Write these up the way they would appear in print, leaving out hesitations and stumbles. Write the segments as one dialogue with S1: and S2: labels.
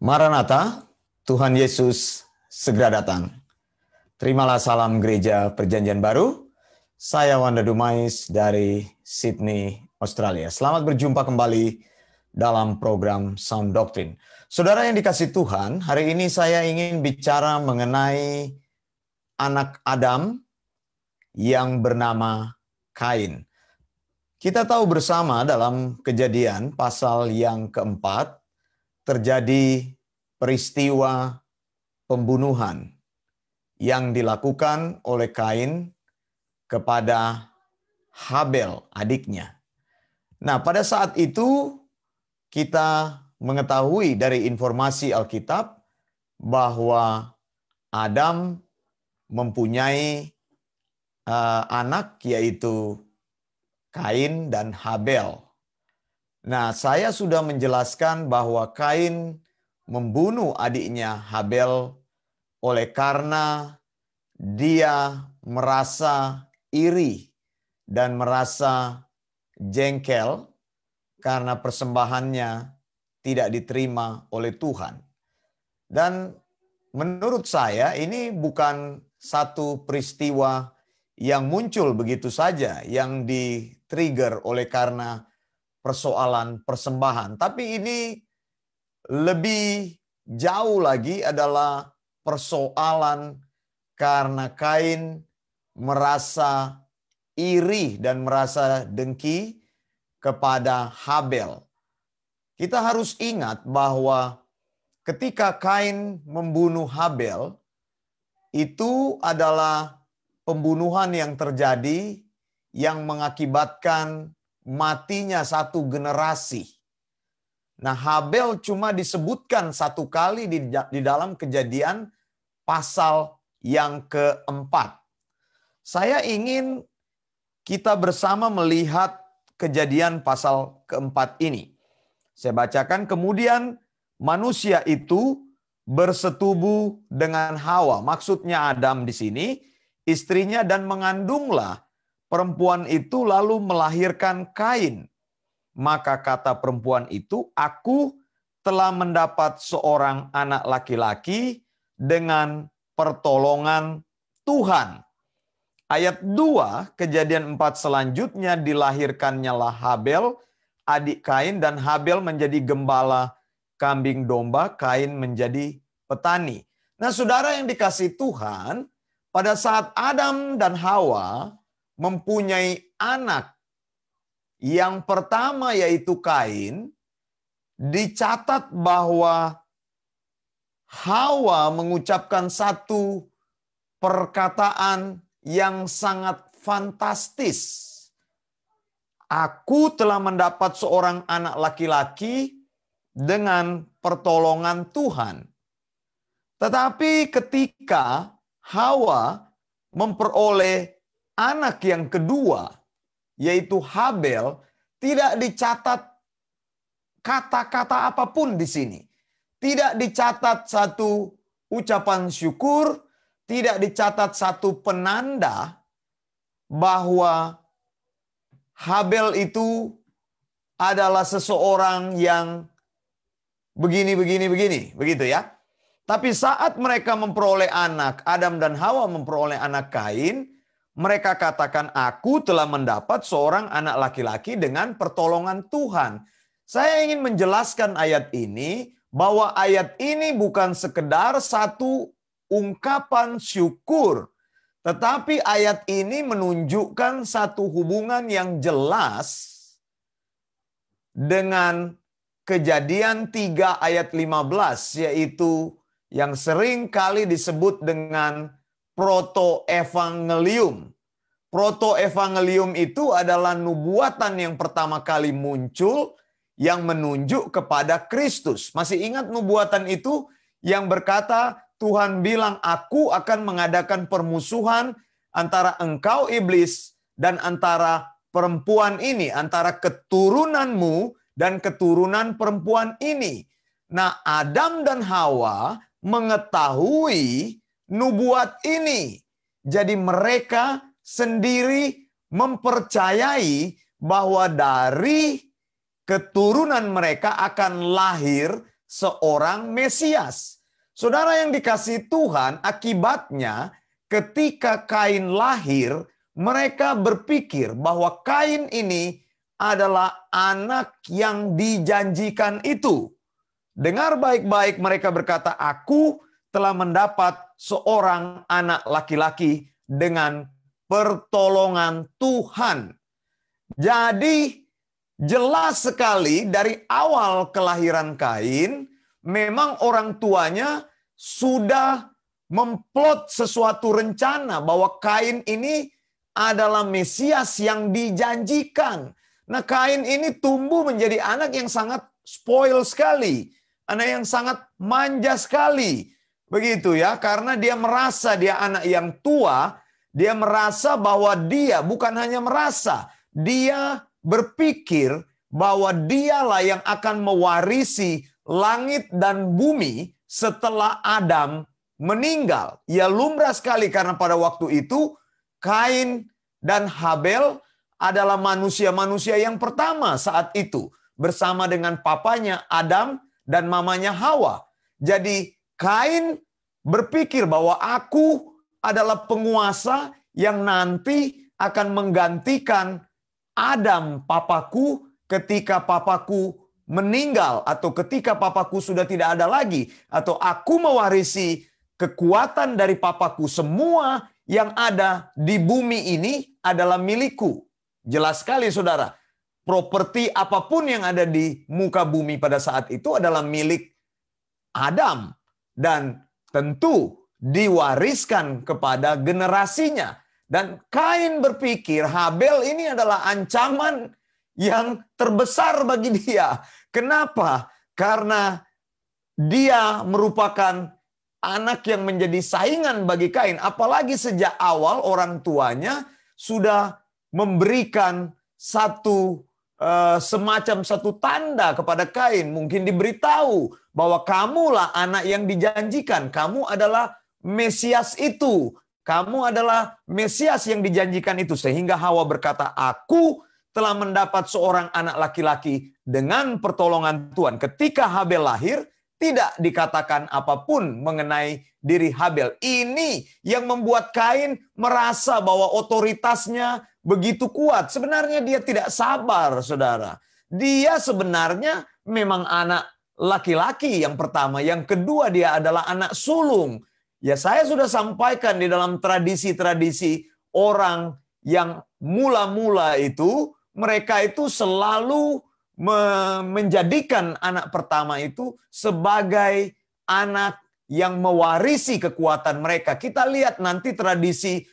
S1: Maranatha, Tuhan Yesus segera datang. Terimalah salam Gereja Perjanjian Baru. Saya Wanda Dumais dari Sydney, Australia. Selamat berjumpa kembali dalam program Sound Doctrine. Saudara yang dikasihi Tuhan, hari ini saya ingin bicara mengenai anak Adam yang bernama Kain. Kita tahu bersama dalam Kejadian pasal yang keempat, terjadi peristiwa pembunuhan yang dilakukan oleh Kain kepada Habel, adiknya. Nah, pada saat itu kita mengetahui dari informasi Alkitab bahwa Adam mempunyai anak, yaitu Kain dan Habel. Nah, saya sudah menjelaskan bahwa Kain membunuh adiknya Habel oleh karena dia merasa iri dan merasa jengkel karena persembahannya tidak diterima oleh Tuhan. Dan menurut saya ini bukan satu peristiwa yang muncul begitu saja, yang di-trigger oleh karena persoalan persembahan. Tapi ini lebih jauh lagi adalah persoalan karena Kain merasa iri dan merasa dengki kepada Habel. Kita harus ingat bahwa ketika Kain membunuh Habel, itu adalah pembunuhan yang terjadi yang mengakibatkan matinya satu generasi. Nah, Habel cuma disebutkan satu kali di dalam Kejadian pasal yang keempat. Saya ingin kita bersama melihat Kejadian pasal keempat ini. Saya bacakan, kemudian manusia itu bersetubuh dengan Hawa. Maksudnya Adam di sini, istrinya, dan mengandunglah perempuan itu lalu melahirkan Kain. Maka kata perempuan itu, aku telah mendapat seorang anak laki-laki dengan pertolongan Tuhan. Ayat 2, Kejadian 4 selanjutnya, dilahirkannya lah Habel, adik Kain, dan Habel menjadi gembala kambing domba, Kain menjadi petani. Nah, saudara yang dikasihi Tuhan, pada saat Adam dan Hawa mempunyai anak yang pertama yaitu Kain, dicatat bahwa Hawa mengucapkan satu perkataan yang sangat fantastis. Aku telah mendapat seorang anak laki-laki dengan pertolongan Tuhan. Tetapi ketika Hawa memperoleh anak yang kedua, yaitu Habel, tidak dicatat kata-kata apapun di sini. Tidak dicatat satu ucapan syukur, tidak dicatat satu penanda bahwa Habel itu adalah seseorang yang begini, begitu ya. Tapi saat mereka memperoleh anak, Adam dan Hawa memperoleh anak Kain, mereka katakan, aku telah mendapat seorang anak laki-laki dengan pertolongan Tuhan. Saya ingin menjelaskan ayat ini, bahwa ayat ini bukan sekedar satu ungkapan syukur. Tetapi ayat ini menunjukkan satu hubungan yang jelas dengan Kejadian 3 ayat 15, yaitu yang sering kali disebut dengan protoevangelium. Protoevangelium itu adalah nubuatan yang pertama kali muncul yang menunjuk kepada Kristus. Masih ingat nubuatan itu yang berkata, Tuhan bilang, aku akan mengadakan permusuhan antara engkau iblis dan antara perempuan ini, antara keturunanmu dan keturunan perempuan ini. Nah, Adam dan Hawa mengetahui nubuat ini. Jadi mereka sendiri mempercayai bahwa dari keturunan mereka akan lahir seorang Mesias. Saudara yang dikasihi Tuhan, akibatnya ketika Kain lahir, mereka berpikir bahwa Kain ini adalah anak yang dijanjikan itu. Dengar baik-baik, mereka berkata, "Aku telah mendapat seorang anak laki-laki dengan pertolongan Tuhan." Jadi jelas sekali dari awal kelahiran Kain, memang orang tuanya sudah memplot sesuatu rencana bahwa Kain ini adalah Mesias yang dijanjikan. Nah, Kain ini tumbuh menjadi anak yang sangat spoil sekali. Anak yang sangat manja sekali. Begitu ya, karena dia merasa dia anak yang tua, dia merasa bahwa dia, bukan hanya merasa, dia berpikir bahwa dialah yang akan mewarisi langit dan bumi setelah Adam meninggal. Ia lumrah sekali karena pada waktu itu Kain dan Habel adalah manusia-manusia yang pertama saat itu bersama dengan papanya Adam dan mamanya Hawa. Jadi Kain berpikir bahwa aku adalah penguasa yang nanti akan menggantikan Adam papaku ketika papaku meninggal atau ketika papaku sudah tidak ada lagi, atau aku mewarisi kekuatan dari papaku. Semua yang ada di bumi ini adalah milikku. Jelas sekali saudara, properti apapun yang ada di muka bumi pada saat itu adalah milik Adam dan tentu diwariskan kepada generasinya. Dan Kain berpikir Habel ini adalah ancaman yang terbesar bagi dia. Kenapa? Karena dia merupakan anak yang menjadi saingan bagi Kain. Apalagi sejak awal orang tuanya sudah memberikan semacam satu tanda kepada Kain. Mungkin diberitahu bahwa kamulah anak yang dijanjikan. Kamu adalah Mesias itu. Kamu adalah Mesias yang dijanjikan itu. Sehingga Hawa berkata, aku telah mendapat seorang anak laki-laki dengan pertolongan Tuhan. Ketika Habel lahir, tidak dikatakan apapun mengenai diri Habel. Ini yang membuat Kain merasa bahwa otoritasnya begitu kuat. Sebenarnya dia tidak sabar, saudara. Dia sebenarnya memang anak laki-laki yang pertama. Yang kedua, dia adalah anak sulung. Ya, saya sudah sampaikan di dalam tradisi-tradisi orang yang mula-mula itu, mereka itu selalu menjadikan anak pertama itu sebagai anak yang mewarisi kekuatan mereka. Kita lihat nanti tradisi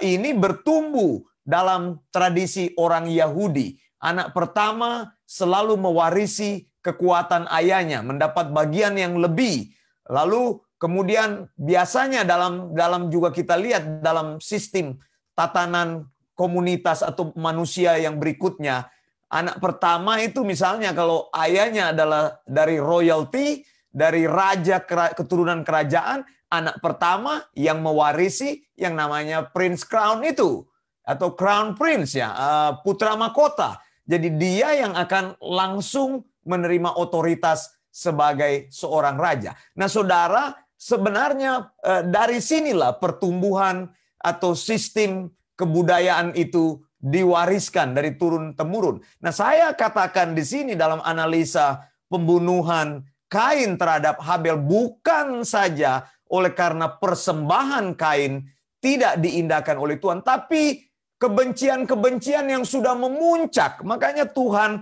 S1: ini bertumbuh dalam tradisi orang Yahudi. Anak pertama selalu mewarisi kekuatan ayahnya, mendapat bagian yang lebih. Lalu kemudian biasanya dalam juga kita lihat dalam sistem tatanan komunitas atau manusia yang berikutnya, anak pertama itu misalnya kalau ayahnya adalah dari royalty, dari raja keturunan kerajaan, anak pertama yang mewarisi yang namanya Prince Crown itu, atau Crown Prince ya, putra mahkota. Jadi dia yang akan langsung menerima otoritas sebagai seorang raja. Nah saudara, sebenarnya dari sinilah pertumbuhan atau sistem kebudayaan itu diwariskan dari turun-temurun. Nah, saya katakan di sini dalam analisa pembunuhan Kain terhadap Habel bukan saja oleh karena persembahan Kain tidak diindahkan oleh Tuhan, tapi kebencian-kebencian yang sudah memuncak. Makanya Tuhan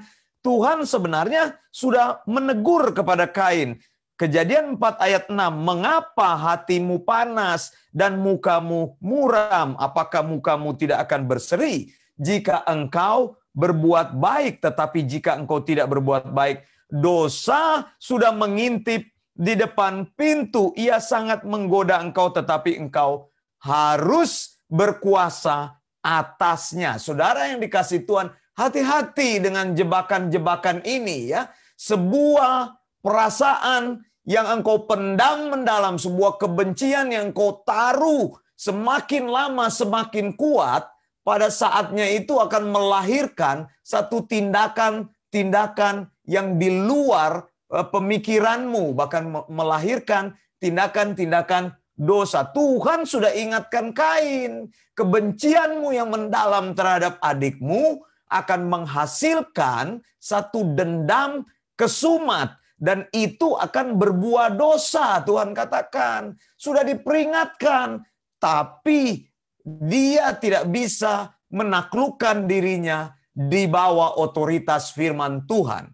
S1: sebenarnya sudah menegur kepada Kain. Kejadian 4 ayat 6, mengapa hatimu panas dan mukamu muram? Apakah mukamu tidak akan berseri jika engkau berbuat baik? Tetapi jika engkau tidak berbuat baik, dosa sudah mengintip di depan pintu. Ia sangat menggoda engkau, tetapi engkau harus berkuasa atasnya. Saudara yang dikasihi Tuhan, hati-hati dengan jebakan-jebakan ini ya. Sebuah perasaan yang engkau pendam mendalam, sebuah kebencian yang engkau taruh semakin lama semakin kuat, pada saatnya itu akan melahirkan satu tindakan-tindakan yang di luar pemikiranmu, bahkan melahirkan tindakan-tindakan dosa. Tuhan sudah ingatkan Kain, kebencianmu yang mendalam terhadap adikmu akan menghasilkan satu dendam kesumat. Dan itu akan berbuah dosa, Tuhan katakan. Sudah diperingatkan, tapi dia tidak bisa menaklukkan dirinya di bawah otoritas firman Tuhan.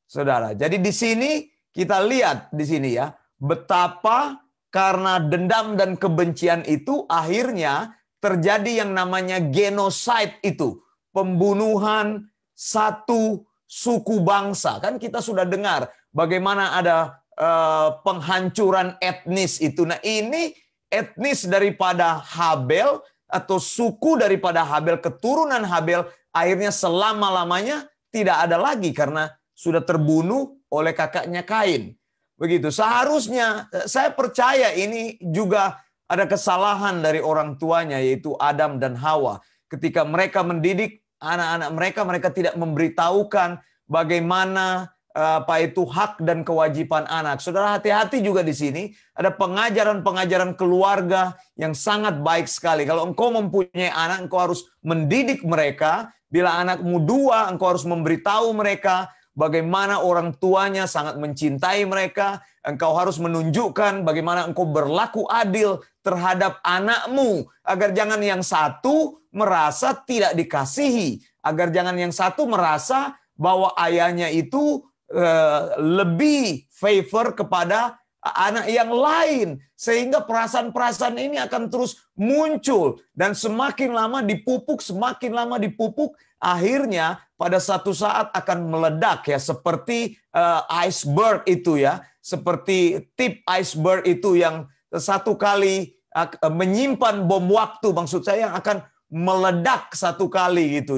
S1: Saudara, jadi di sini kita lihat di sini ya, betapa karena dendam dan kebencian itu akhirnya terjadi yang namanya genocide itu. Pembunuhan satu suku bangsa. Kan kita sudah dengar bagaimana ada penghancuran etnis itu. Nah ini etnis daripada Habel atau suku daripada Habel, keturunan Habel akhirnya selama-lamanya tidak ada lagi karena sudah terbunuh oleh kakaknya Kain. Begitu. Seharusnya saya percaya ini juga ada kesalahan dari orang tuanya yaitu Adam dan Hawa. Ketika mereka mendidik anak-anak mereka, mereka tidak memberitahukan bagaimana apa itu hak dan kewajiban anak. Saudara, hati-hati juga di sini. Ada pengajaran-pengajaran keluarga yang sangat baik sekali. Kalau engkau mempunyai anak, engkau harus mendidik mereka. Bila anakmu dua, engkau harus memberitahu mereka bagaimana orang tuanya sangat mencintai mereka. Engkau harus menunjukkan bagaimana engkau berlaku adil terhadap anakmu. Agar jangan yang satu merasa tidak dikasihi. Agar jangan yang satu merasa bahwa ayahnya itu lebih favor kepada anak yang lain. Sehingga perasaan-perasaan ini akan terus muncul. Dan semakin lama dipupuk, akhirnya pada satu saat akan meledak ya. Seperti iceberg itu ya. Seperti tip iceberg itu yang satu kali menyimpan bom waktu. Maksud saya yang akan meledak satu kali gitu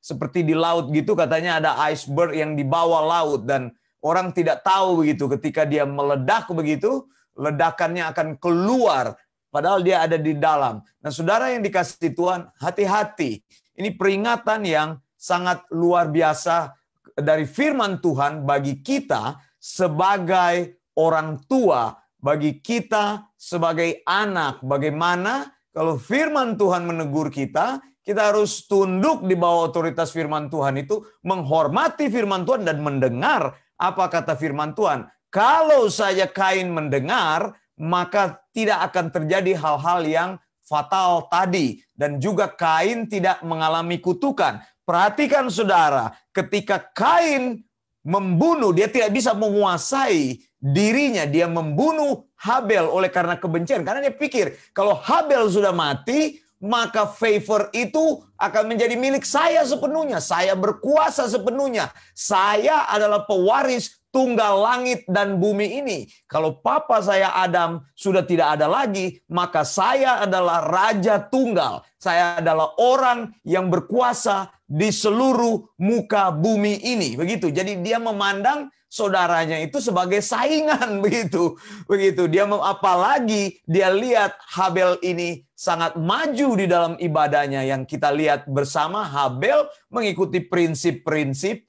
S1: seperti di laut gitu, katanya ada iceberg yang di bawah laut dan orang tidak tahu begitu ketika dia meledak begitu, ledakannya akan keluar padahal dia ada di dalam. Nah, saudara yang dikasihi Tuhan, hati-hati. Ini peringatan yang sangat luar biasa dari firman Tuhan bagi kita sebagai orang tua, bagi kita sebagai anak. Bagaimana kalau firman Tuhan menegur kita, kita harus tunduk di bawah otoritas firman Tuhan itu, menghormati firman Tuhan dan mendengar apa kata firman Tuhan. Kalau saja Kain mendengar, maka tidak akan terjadi hal-hal yang fatal tadi. Dan juga Kain tidak mengalami kutukan. Perhatikan saudara, ketika Kain membunuh, dia tidak bisa menguasai dirinya. Dia membunuh Habel oleh karena kebencian. Karena dia pikir, kalau Habel sudah mati, maka favor itu akan menjadi milik saya sepenuhnya. Saya berkuasa sepenuhnya. Saya adalah pewaris tunggal langit dan bumi ini. Kalau papa saya Adam sudah tidak ada lagi, maka saya adalah raja tunggal. Saya adalah orang yang berkuasa di seluruh muka bumi ini. Begitu. Jadi dia memandang saudaranya itu sebagai saingan begitu. Dia apalagi dia lihat Habel ini sangat maju di dalam ibadahnya yang kita lihat bersama. Habel mengikuti prinsip-prinsip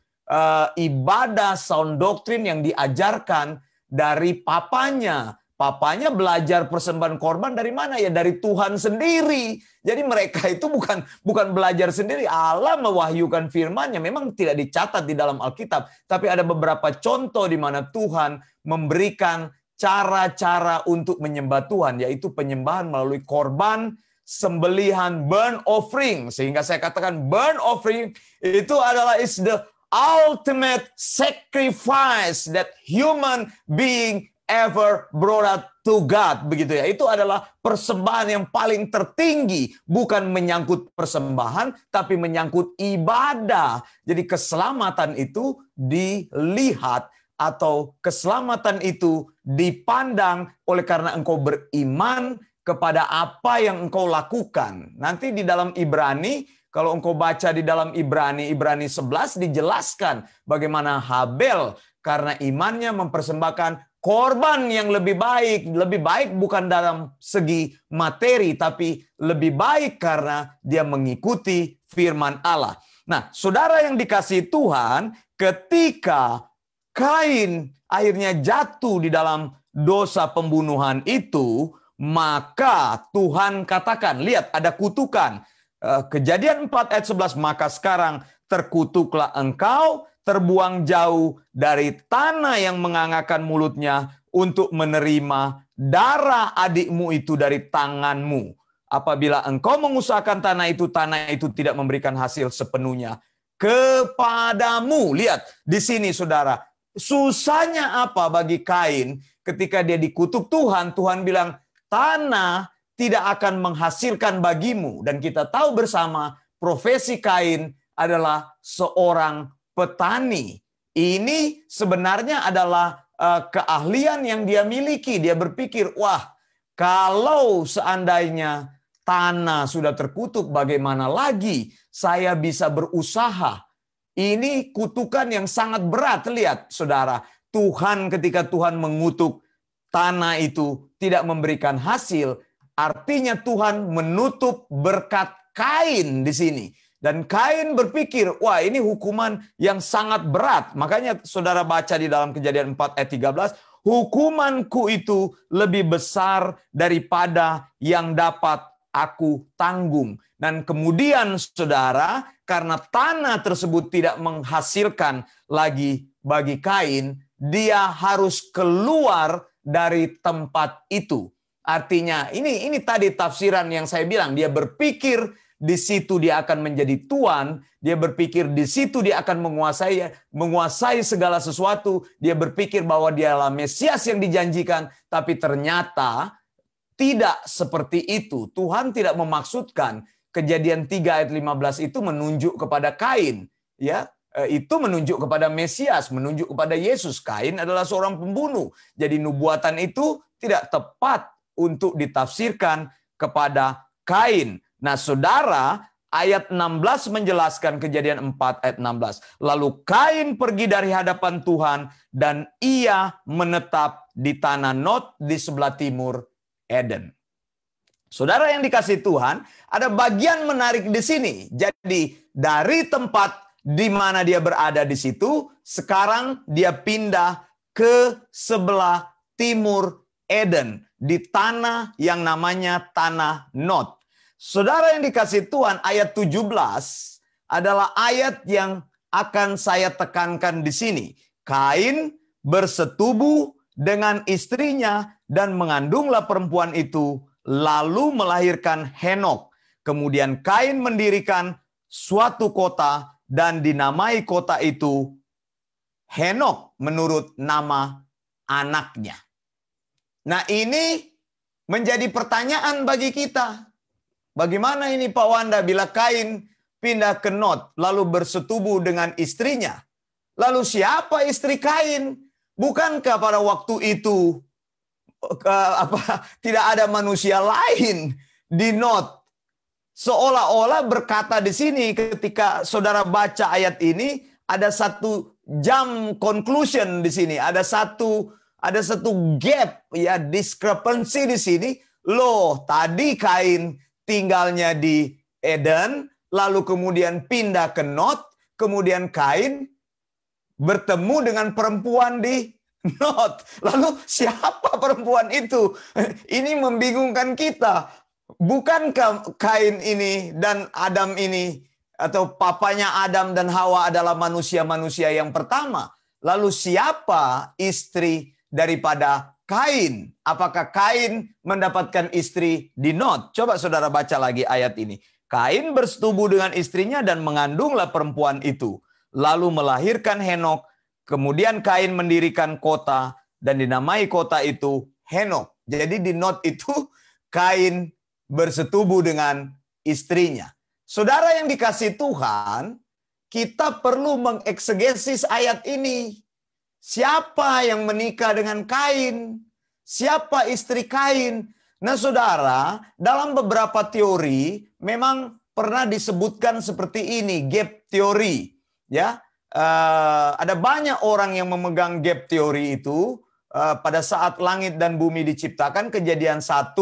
S1: ibadah sound doctrine yang diajarkan dari papanya. Papanya belajar persembahan korban dari mana ya? Dari Tuhan sendiri. Jadi mereka itu bukan belajar sendiri. Allah mewahyukan firman-Nya, memang tidak dicatat di dalam Alkitab, tapi ada beberapa contoh di mana Tuhan memberikan cara-cara untuk menyembah Tuhan, yaitu penyembahan melalui korban, sembelihan, burnt offering. Sehingga saya katakan burnt offering itu adalah is the ultimate sacrifice that human being ever brought to God, begitu ya. Itu adalah persembahan yang paling tertinggi, bukan menyangkut persembahan tapi menyangkut ibadah. Jadi keselamatan itu dilihat atau keselamatan itu dipandang oleh karena engkau beriman kepada apa yang engkau lakukan. Nanti di dalam Ibrani, kalau engkau baca di dalam Ibrani 11 dijelaskan bagaimana Habel karena imannya mempersembahkan korban yang lebih baik bukan dalam segi materi, tapi lebih baik karena dia mengikuti firman Allah. Nah, saudara yang dikasihi Tuhan, ketika Kain akhirnya jatuh di dalam dosa pembunuhan itu, maka Tuhan katakan, lihat ada kutukan. Kejadian 4 ayat 11, maka sekarang terkutuklah engkau, terbuang jauh dari tanah yang mengangakkan mulutnya untuk menerima darah adikmu itu dari tanganmu. Apabila engkau mengusahakan tanah itu tidak memberikan hasil sepenuhnya kepadamu. Lihat di sini saudara, susahnya apa bagi Kain ketika dia dikutuk Tuhan. Tuhan bilang tanah tidak akan menghasilkan bagimu. Dan kita tahu bersama profesi Kain adalah seorang petani. Ini sebenarnya adalah keahlian yang dia miliki. Dia berpikir, wah, kalau seandainya tanah sudah terkutuk, bagaimana lagi saya bisa berusaha? Ini kutukan yang sangat berat. Lihat, saudara, Tuhan ketika Tuhan mengutuk tanah itu tidak memberikan hasil, artinya Tuhan menutup berkat Kain di sini. Dan Kain berpikir, wah ini hukuman yang sangat berat. Makanya saudara baca di dalam Kejadian 4 ayat 13, hukumanku itu lebih besar daripada yang dapat aku tanggung. Dan kemudian saudara, karena tanah tersebut tidak menghasilkan lagi bagi Kain, dia harus keluar dari tempat itu. Artinya ini tadi tafsiran yang saya bilang, dia berpikir di situ dia akan menjadi tuan, dia berpikir di situ dia akan menguasai segala sesuatu, dia berpikir bahwa dia adalah Mesias yang dijanjikan, tapi ternyata tidak seperti itu. Tuhan tidak memaksudkan. Kejadian 3 ayat 15 itu menunjuk kepada Kain, ya. Itu menunjuk kepada Mesias, menunjuk kepada Yesus. Kain adalah seorang pembunuh. Jadi nubuatan itu tidak tepat untuk ditafsirkan kepada Kain. Nah, saudara, ayat 16 menjelaskan Kejadian 4 ayat 16. Lalu Kain pergi dari hadapan Tuhan dan ia menetap di tanah Nod di sebelah timur Eden. Saudara yang dikasihi Tuhan, ada bagian menarik di sini. Jadi dari tempat di mana dia berada di situ, sekarang dia pindah ke sebelah timur Eden, di tanah yang namanya tanah Nod. Saudara yang dikasihi Tuhan, ayat 17 adalah ayat yang akan saya tekankan di sini. Kain bersetubuh dengan istrinya dan mengandunglah perempuan itu, lalu melahirkan Henok. Kemudian Kain mendirikan suatu kota dan dinamai kota itu Henok menurut nama anaknya. Nah, ini menjadi pertanyaan bagi kita. Bagaimana ini Pak Wanda bila Kain pindah ke Nod lalu bersetubuh dengan istrinya? Lalu siapa istri Kain? Bukankah pada waktu itu tidak ada manusia lain di Nod? Seolah-olah berkata di sini ketika saudara baca ayat ini ada satu jump conclusion di sini, ada satu gap ya, discrepancy di sini. Loh, tadi Kain tinggalnya di Eden, lalu kemudian pindah ke Nod, kemudian Kain bertemu dengan perempuan di Nod. Lalu siapa perempuan itu? Ini membingungkan kita. Bukankah Kain ini dan Adam ini, atau papanya Adam dan Hawa adalah manusia-manusia yang pertama? Lalu siapa istri daripada Kain? Apakah Kain mendapatkan istri di Nod? Coba saudara baca lagi ayat ini. Kain bersetubuh dengan istrinya dan mengandunglah perempuan itu, lalu melahirkan Henok. Kemudian Kain mendirikan kota dan dinamai kota itu Henok. Jadi di Nod itu Kain bersetubuh dengan istrinya. Saudara yang dikasihi Tuhan, kita perlu mengeksegesis ayat ini. Siapa yang menikah dengan Kain? Siapa istri Kain? Nah, saudara, dalam beberapa teori memang pernah disebutkan seperti ini, gap teori. Ya, ada banyak orang yang memegang gap teori itu pada saat langit dan bumi diciptakan, Kejadian 1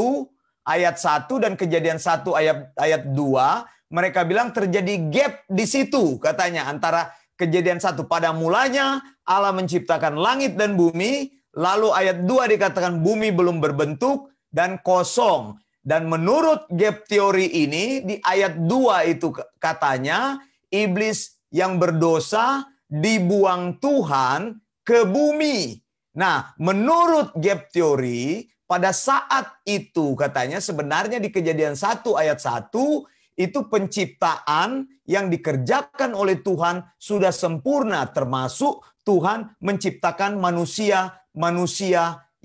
S1: ayat 1 dan Kejadian 1 ayat 2, mereka bilang terjadi gap di situ katanya antara Kejadian 1, pada mulanya Allah menciptakan langit dan bumi. Lalu ayat 2 dikatakan bumi belum berbentuk dan kosong. Dan menurut gap teori ini, di ayat 2 itu katanya, iblis yang berdosa dibuang Tuhan ke bumi. Nah, menurut gap teori, pada saat itu katanya sebenarnya di Kejadian 1 ayat 1, itu penciptaan yang dikerjakan oleh Tuhan sudah sempurna, termasuk Tuhan menciptakan manusia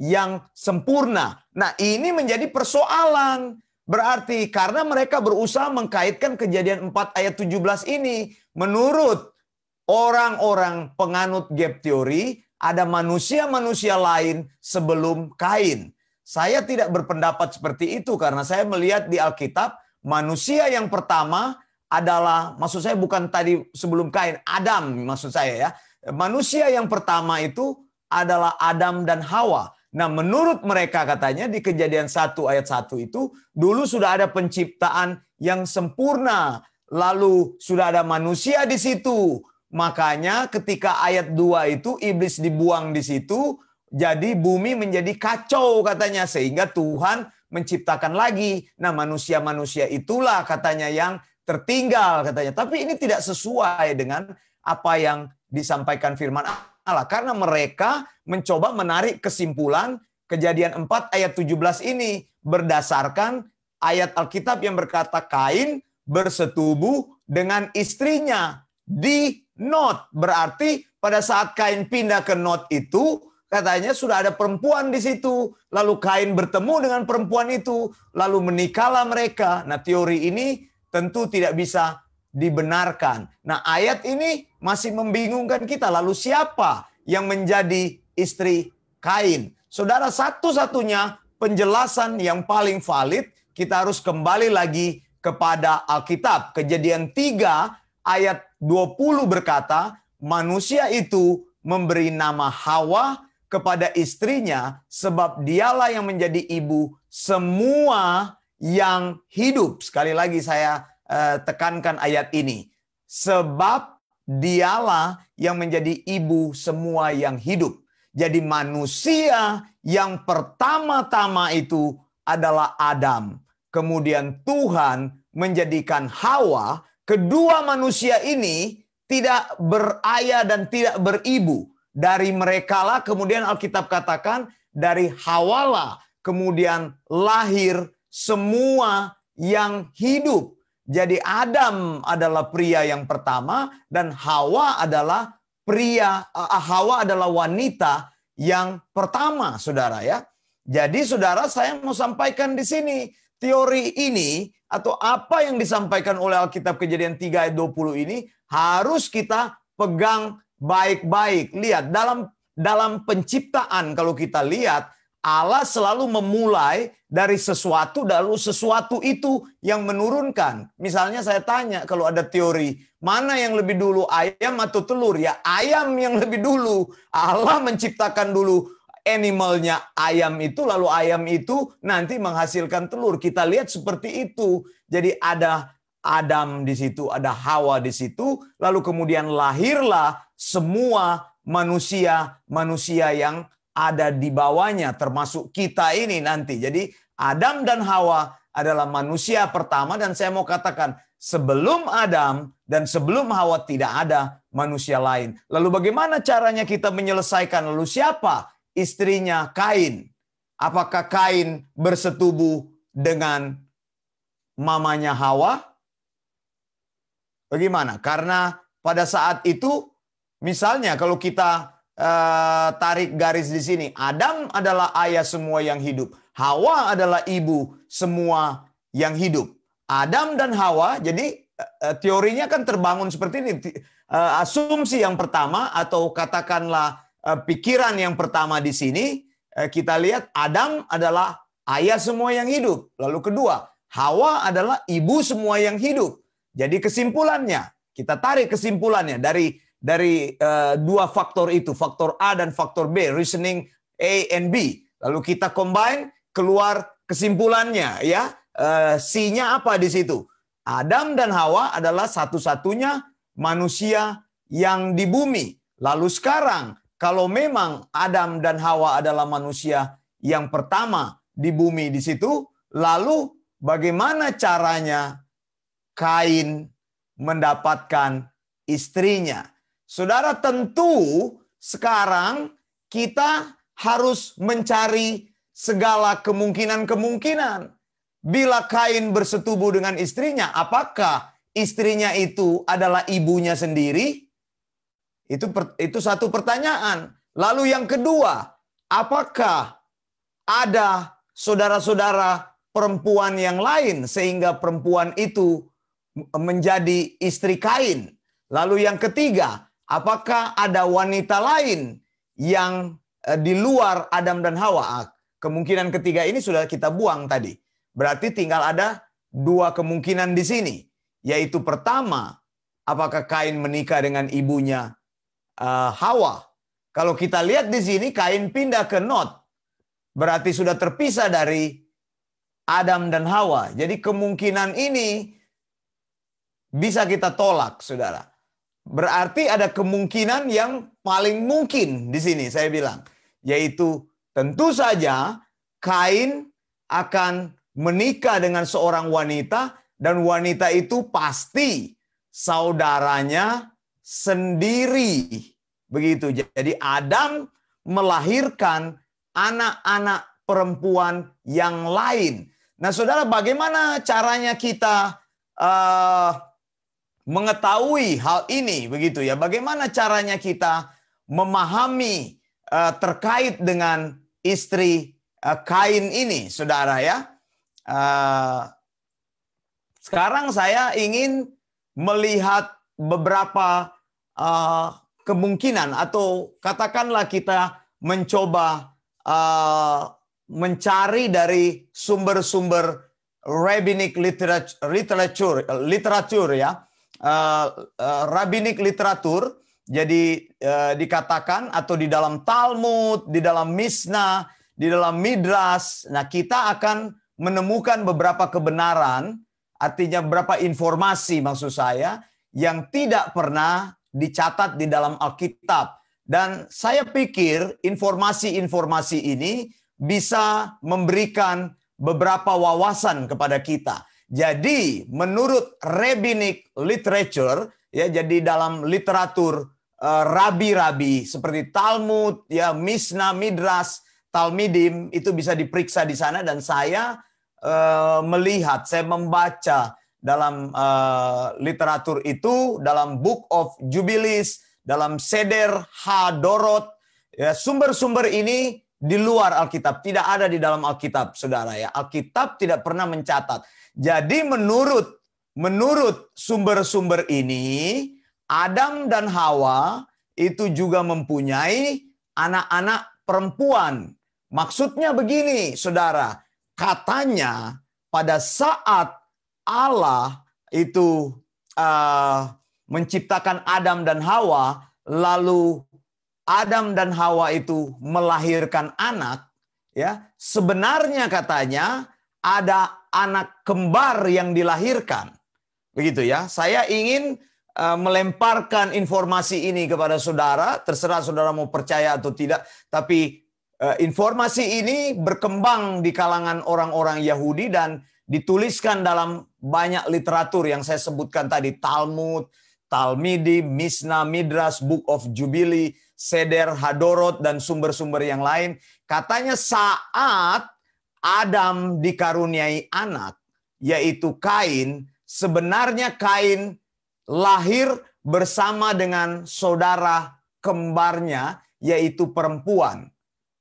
S1: yang sempurna. Nah, ini menjadi persoalan. Berarti karena mereka berusaha mengkaitkan Kejadian 4 ayat 17 ini, menurut orang-orang penganut gap teori, ada manusia-manusia lain sebelum Kain. Saya tidak berpendapat seperti itu karena saya melihat di Alkitab, manusia yang pertama adalah, maksud saya bukan tadi sebelum Kain, Adam maksud saya ya. Manusia yang pertama itu adalah Adam dan Hawa. Nah, menurut mereka katanya di Kejadian 1 ayat 1 itu dulu sudah ada penciptaan yang sempurna. Lalu sudah ada manusia di situ. Makanya ketika ayat 2 itu iblis dibuang di situ, jadi bumi menjadi kacau katanya sehingga Tuhan menciptakan lagi. Nah, manusia-manusia itulah katanya yang tertinggal katanya. Tapi ini tidak sesuai dengan apa yang disampaikan firman Allah. Karena mereka mencoba menarik kesimpulan Kejadian 4 ayat 17 ini berdasarkan ayat Alkitab yang berkata Kain bersetubuh dengan istrinya di Nod. Berarti pada saat Kain pindah ke Nod itu, katanya sudah ada perempuan di situ. Lalu Kain bertemu dengan perempuan itu. Lalu menikahlah mereka. Nah, teori ini tentu tidak bisa dibenarkan. Nah, ayat ini masih membingungkan kita. Lalu siapa yang menjadi istri Kain? Saudara, satu-satunya penjelasan yang paling valid, kita harus kembali lagi kepada Alkitab. Kejadian 3 ayat 20 berkata, manusia itu memberi nama Hawa kepada istrinya sebab dialah yang menjadi ibu semua yang hidup. Sekali lagi saya tekankan ayat ini. Sebab dialah yang menjadi ibu semua yang hidup. Jadi manusia yang pertama-tama itu adalah Adam. Kemudian Tuhan menjadikan Hawa. Kedua manusia ini tidak berayah dan tidak beribu. Dari merekalah kemudian Alkitab katakan dari Hawalah kemudian lahir semua yang hidup. Jadi Adam adalah pria yang pertama dan Hawa adalah wanita yang pertama, saudara ya. Jadi saudara, saya mau sampaikan di sini teori ini atau apa yang disampaikan oleh Alkitab Kejadian 3 ayat 20 ini harus kita pegang baik-baik. Lihat dalam penciptaan kalau kita lihat Allah selalu memulai dari sesuatu, lalu sesuatu itu yang menurunkan. Misalnya saya tanya kalau ada teori, mana yang lebih dulu ayam atau telur? Ya ayam yang lebih dulu. Allah menciptakan dulu animalnya ayam itu, lalu ayam itu nanti menghasilkan telur. Kita lihat seperti itu. Jadi ada Adam di situ, ada Hawa di situ, lalu kemudian lahirlah semua manusia yang ada di bawahnya, termasuk kita ini nanti. Jadi Adam dan Hawa adalah manusia pertama, dan saya mau katakan sebelum Adam dan sebelum Hawa tidak ada manusia lain. Lalu bagaimana caranya kita menyelesaikan? Lalu siapa istrinya Kain? Apakah Kain bersetubuh dengan mamanya Hawa? Bagaimana? Karena pada saat itu, misalnya kalau kita tarik garis di sini, Adam adalah ayah semua yang hidup, Hawa adalah ibu semua yang hidup. Adam dan Hawa, jadi teorinya kan terbangun seperti ini. Asumsi yang pertama atau katakanlah pikiran yang pertama di sini, kita lihat Adam adalah ayah semua yang hidup. Lalu kedua, Hawa adalah ibu semua yang hidup. Jadi kesimpulannya, kita tarik kesimpulannya dari dua faktor itu, faktor A dan faktor B, reasoning A and B. Lalu kita combine, keluar kesimpulannya ya. C-nya apa di situ? Adam dan Hawa adalah satu-satunya manusia yang di bumi. Lalu sekarang, kalau memang Adam dan Hawa adalah manusia yang pertama di bumi di situ, lalu bagaimana caranya Kain mendapatkan istrinya? Saudara, tentu sekarang kita harus mencari segala kemungkinan-kemungkinan. Bila Kain bersetubuh dengan istrinya, apakah istrinya itu adalah ibunya sendiri? Itu satu pertanyaan. Lalu yang kedua, apakah ada saudara-saudara perempuan yang lain sehingga perempuan itu menjadi istri Kain? Lalu yang ketiga, apakah ada wanita lain yang di luar Adam dan Hawa? Kemungkinan ketiga ini sudah kita buang tadi. Berarti tinggal ada dua kemungkinan di sini. Yaitu pertama, apakah Kain menikah dengan ibunya Hawa? Kalau kita lihat di sini, Kain pindah ke Nod. Berarti sudah terpisah dari Adam dan Hawa. Jadi kemungkinan ini bisa kita tolak, saudara. Berarti ada kemungkinan yang paling mungkin di sini, saya bilang. Yaitu tentu saja Kain akan menikah dengan seorang wanita, dan wanita itu pasti saudaranya sendiri. Begitu. Jadi Adam melahirkan anak-anak perempuan yang lain. Nah, saudara, bagaimana caranya kita mengetahui hal ini? Begitu ya. Bagaimana caranya kita memahami terkait dengan istri Kain ini, saudara ya? Sekarang saya ingin melihat beberapa kemungkinan, atau katakanlah kita mencoba mencari dari sumber-sumber rabbinic literatur ya, rabbinic literatur. Jadi dikatakan, atau di dalam Talmud, di dalam Mishnah, di dalam Midrash. Nah, kita akan menemukan beberapa kebenaran, artinya beberapa informasi maksud saya, yang tidak pernah dicatat di dalam Alkitab. Dan saya pikir informasi-informasi ini bisa memberikan beberapa wawasan kepada kita. Jadi menurut rabbinic literature, ya, jadi dalam literatur rabi-rabi seperti Talmud, ya, Mishnah, Midrash, Talmidim, itu bisa diperiksa di sana. Dan saya melihat, saya membaca dalam literatur itu, dalam Book of Jubilees, dalam Seder HaDorot, ya, sumber-sumber ini di luar Alkitab, tidak ada di dalam Alkitab, saudara ya. Alkitab tidak pernah mencatat. Jadi menurut sumber-sumber ini, Adam dan Hawa itu juga mempunyai anak-anak perempuan. Maksudnya begini, saudara. Katanya pada saat Allah itu menciptakan Adam dan Hawa, lalu Adam dan Hawa itu melahirkan anak, ya, sebenarnya katanya ada anak kembar yang dilahirkan. Begitu ya. Saya ingin melemparkan informasi ini kepada saudara, terserah saudara mau percaya atau tidak, tapi informasi ini berkembang di kalangan orang-orang Yahudi dan dituliskan dalam banyak literatur yang saya sebutkan tadi, Talmud, Talmidim, Mishnah, Midrash, Book of Jubilee, Seder HaDorot, dan sumber-sumber yang lain. Katanya saat Adam dikaruniai anak, yaitu Kain, sebenarnya Kain lahir bersama dengan saudara kembarnya, yaitu perempuan.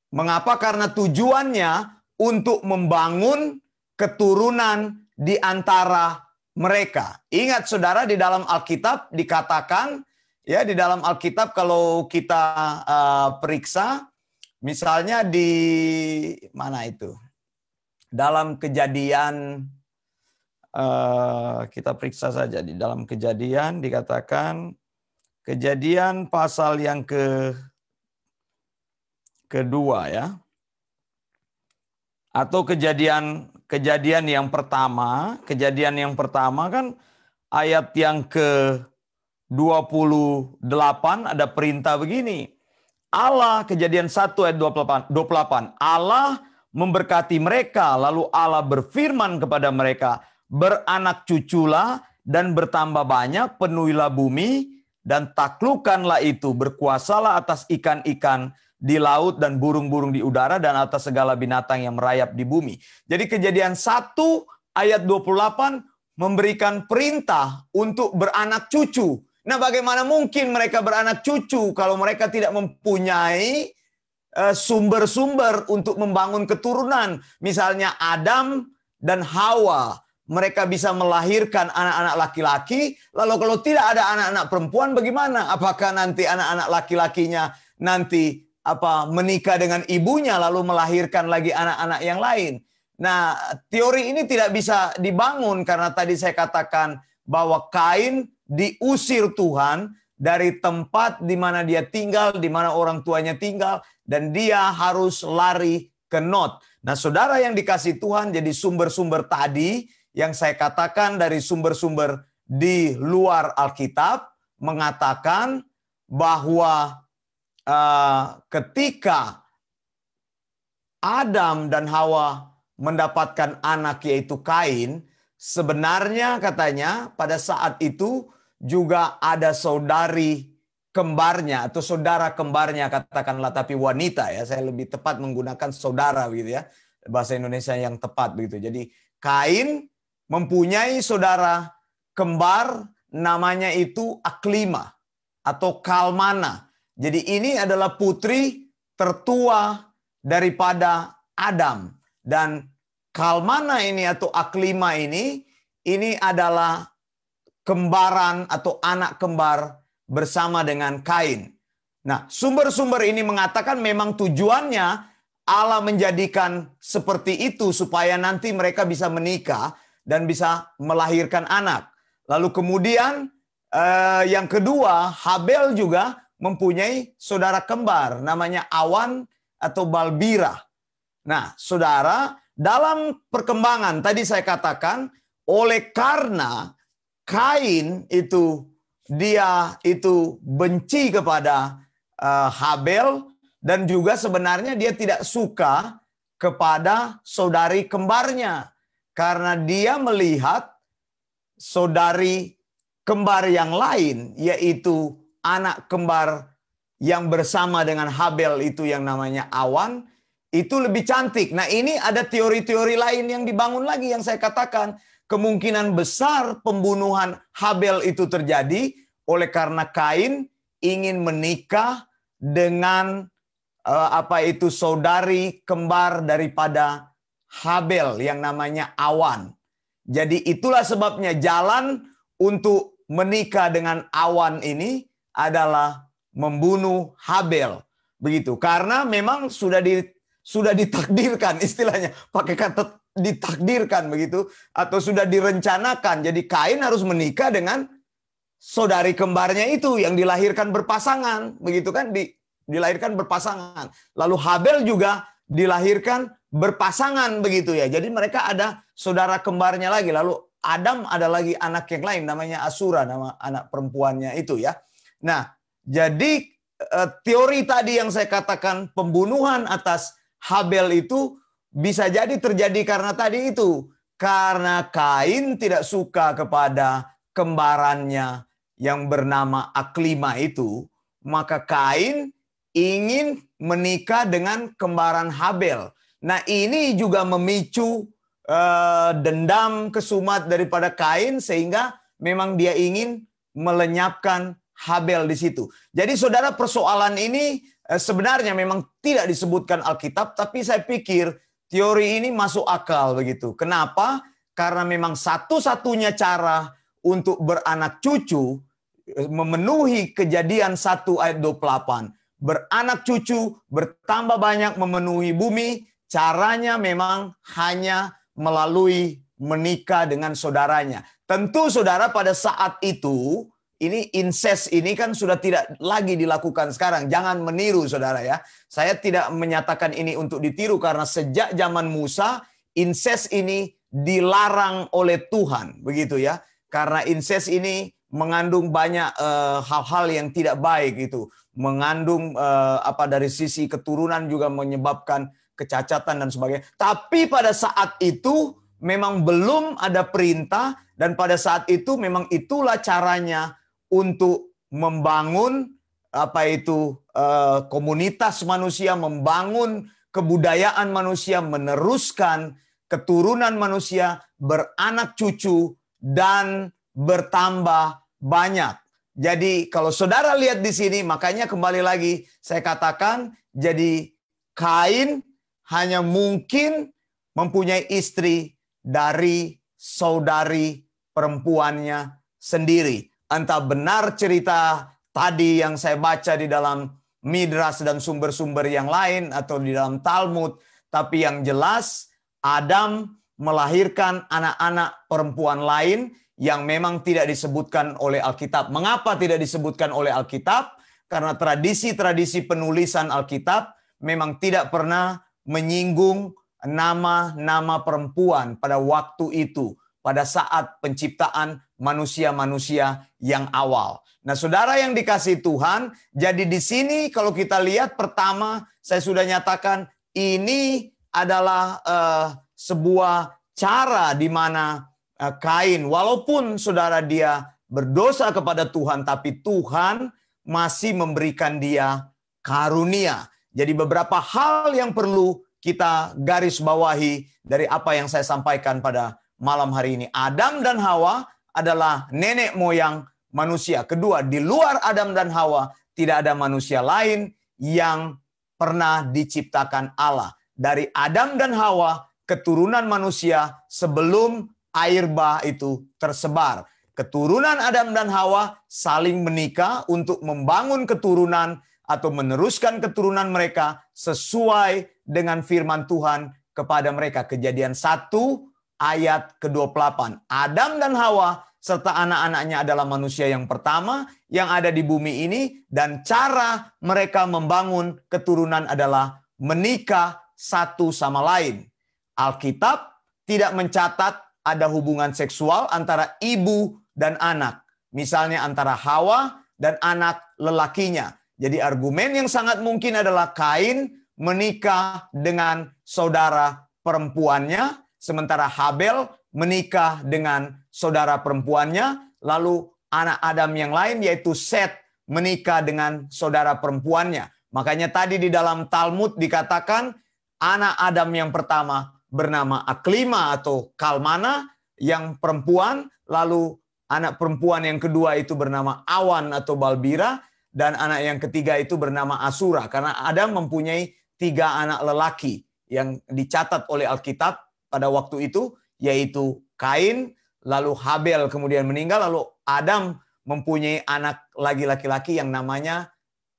S1: Mengapa? Karena tujuannya untuk membangun keturunan di antara mereka. Ingat saudara, di dalam Alkitab dikatakan, ya, di dalam Alkitab kalau kita periksa, misalnya di mana itu? Dalam Kejadian, kita periksa saja di dalam Kejadian, dikatakan Kejadian pasal yang kedua ya, atau kejadian yang pertama kan ayat yang 28 ada perintah begini. Allah, Kejadian 1 ayat 28. Allah memberkati mereka, lalu Allah berfirman kepada mereka, beranak cuculah dan bertambah banyak, penuhilah bumi dan taklukkanlah itu, berkuasalah atas ikan-ikan di laut dan burung-burung di udara dan atas segala binatang yang merayap di bumi. Jadi Kejadian 1 ayat 28 memberikan perintah untuk beranak cucu. Nah, bagaimana mungkin mereka beranak cucu kalau mereka tidak mempunyai sumber-sumber untuk membangun keturunan? Misalnya Adam dan Hawa, mereka bisa melahirkan anak-anak laki-laki, lalu kalau tidak ada anak-anak perempuan bagaimana? Apakah nanti anak-anak laki-lakinya nanti menikah dengan ibunya lalu melahirkan lagi anak-anak yang lain? Nah, teori ini tidak bisa dibangun karena tadi saya katakan bahwa Kain diusir Tuhan dari tempat di mana dia tinggal, di mana orang tuanya tinggal, dan dia harus lari ke Nod. Nah, saudara yang dikasih Tuhan, jadi sumber-sumber tadi yang saya katakan dari sumber-sumber di luar Alkitab mengatakan bahwa ketika Adam dan Hawa mendapatkan anak yaitu Kain, sebenarnya katanya pada saat itu juga ada saudari kembarnya atau saudara kembarnya, katakanlah, tapi wanita ya, saya lebih tepat menggunakan saudara begitu ya, bahasa Indonesia yang tepat begitu. Jadi Kain mempunyai saudara kembar namanya itu Aklima atau Kalmana. Jadi ini adalah putri tertua daripada Adam, dan Kalmana ini atau Aklima ini adalah kembaran atau anak kembar bersama dengan Kain. Nah, sumber-sumber ini mengatakan memang tujuannya Allah menjadikan seperti itu supaya nanti mereka bisa menikah dan bisa melahirkan anak. Lalu kemudian yang kedua, Habel juga mempunyai saudara kembar namanya Awan atau Balbira. Nah, saudara, dalam perkembangan tadi saya katakan oleh karena Kain dia benci kepada Habel, dan juga sebenarnya dia tidak suka kepada saudari kembarnya karena dia melihat saudari kembar yang lain, yaitu anak kembar yang bersama dengan Habel itu yang namanya Awan, itu lebih cantik. Nah, ini ada teori-teori lain yang dibangun lagi yang saya katakan. Kemungkinan besar pembunuhan Habel itu terjadi oleh karena Kain ingin menikah dengan saudari kembar daripada Habel yang namanya Awan. Jadi itulah sebabnya jalan untuk menikah dengan Awan ini adalah membunuh Habel. Begitu. Karena memang sudah ditakdirkan, istilahnya pakai kata ditakdirkan begitu, atau sudah direncanakan. Jadi Kain harus menikah dengan saudari kembarnya itu yang dilahirkan berpasangan, begitu kan, dilahirkan berpasangan. Lalu Habel juga dilahirkan berpasangan begitu ya. Jadi mereka ada saudara kembarnya lagi. Lalu Adam ada lagi anak yang lain namanya Asura, nama anak perempuannya itu ya. Nah, jadi teori tadi yang saya katakan pembunuhan atas Habel itu bisa jadi terjadi karena tadi itu. Karena Kain tidak suka kepada kembarannya yang bernama Aklima itu, maka Kain ingin menikah dengan kembaran Habel. Nah, ini juga memicu dendam kesumat daripada Kain sehingga memang dia ingin melenyapkan Habel di situ. Jadi saudara, persoalan ini sebenarnya memang tidak disebutkan Alkitab, tapi saya pikir teori ini masuk akal begitu. Kenapa? Karena memang satu-satunya cara untuk beranak cucu memenuhi Kejadian 1 ayat 28. Beranak cucu, bertambah banyak, memenuhi bumi, caranya memang hanya melalui menikah dengan saudaranya. Tentu saudara, pada saat itu ini incest ini kan sudah tidak lagi dilakukan sekarang. Jangan meniru saudara ya. Saya tidak menyatakan ini untuk ditiru karena sejak zaman Musa incest ini dilarang oleh Tuhan, begitu ya. Karena incest ini mengandung banyak hal-hal yang tidak baik itu, mengandung dari sisi keturunan juga menyebabkan kecacatan dan sebagainya. Tapi pada saat itu memang belum ada perintah, dan pada saat itu memang itulah caranya untuk membangun komunitas manusia, membangun kebudayaan manusia, meneruskan keturunan manusia, beranak cucu, dan bertambah banyak. Jadi kalau saudara lihat di sini, makanya kembali lagi saya katakan, jadi Kain hanya mungkin mempunyai istri dari saudari perempuannya sendiri. Entah benar cerita tadi yang saya baca di dalam Midras dan sumber-sumber yang lain atau di dalam Talmud, tapi yang jelas Adam melahirkan anak-anak perempuan lain yang memang tidak disebutkan oleh Alkitab. Mengapa tidak disebutkan oleh Alkitab? Karena tradisi-tradisi penulisan Alkitab memang tidak pernah menyinggung nama-nama perempuan pada waktu itu, pada saat penciptaan manusia-manusia yang awal. Nah, saudara yang dikasihi Tuhan, jadi di sini kalau kita lihat pertama, saya sudah nyatakan ini adalah sebuah cara di mana Kain, walaupun saudara dia berdosa kepada Tuhan, tapi Tuhan masih memberikan dia karunia. Jadi beberapa hal yang perlu kita garis bawahi dari apa yang saya sampaikan pada malam hari ini. Adam dan Hawa adalah nenek moyang manusia. Kedua, di luar Adam dan Hawa tidak ada manusia lain yang pernah diciptakan Allah. Dari Adam dan Hawa, keturunan manusia sebelum air bah itu tersebar. Keturunan Adam dan Hawa saling menikah untuk membangun keturunan atau meneruskan keturunan mereka sesuai dengan firman Tuhan kepada mereka. Kejadian 1 ayat ke-28. Adam dan Hawa serta anak-anaknya adalah manusia yang pertama yang ada di bumi ini, dan cara mereka membangun keturunan adalah menikah satu sama lain. Alkitab tidak mencatat ada hubungan seksual antara ibu dan anak. Misalnya antara Hawa dan anak lelakinya. Jadi argumen yang sangat mungkin adalah Kain menikah dengan saudara perempuannya, sementara Habel menikah dengan saudara perempuannya, lalu anak Adam yang lain yaitu Set menikah dengan saudara perempuannya. Makanya tadi di dalam Talmud dikatakan anak Adam yang pertama bernama Aklima atau Kalmana yang perempuan, lalu anak perempuan yang kedua itu bernama Awan atau Balbira, dan anak yang ketiga itu bernama Asura, karena Adam mempunyai 3 anak lelaki yang dicatat oleh Alkitab pada waktu itu, yaitu Kain, lalu Habel kemudian meninggal, lalu Adam mempunyai anak laki-laki yang namanya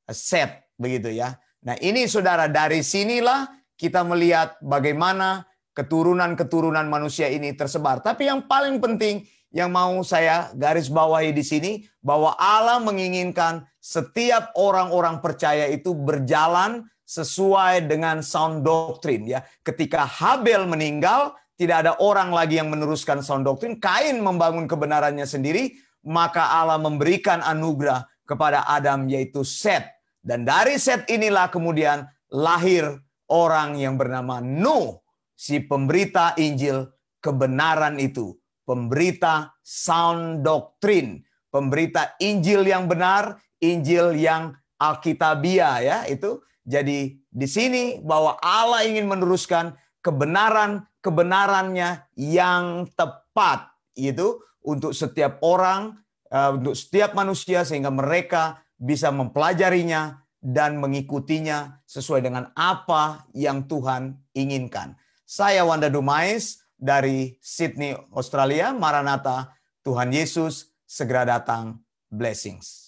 S1: Set, begitu ya. Nah ini saudara, dari sinilah kita melihat bagaimana keturunan-keturunan manusia ini tersebar. Tapi yang paling penting yang mau saya garis bawahi di sini, bahwa Allah menginginkan setiap orang-orang percaya itu berjalan sesuai dengan sound doctrine. Ya, ketika Habel meninggal, tidak ada orang lagi yang meneruskan sound doctrine. Kain membangun kebenarannya sendiri, maka Allah memberikan anugerah kepada Adam yaitu Set. Dan dari Set inilah kemudian lahir orang yang bernama Nuh, si pemberita Injil kebenaran itu, pemberita sound doctrine, pemberita Injil yang benar, Injil yang Alkitabiah ya itu. Jadi di sini bahwa Allah ingin meneruskan kebenarannya yang tepat itu untuk setiap orang, untuk setiap manusia, sehingga mereka bisa mempelajarinya dan mengikutinya sesuai dengan apa yang Tuhan inginkan. Saya Wanda Dumais dari Sydney, Australia. Maranatha, Tuhan Yesus segera datang. Blessings.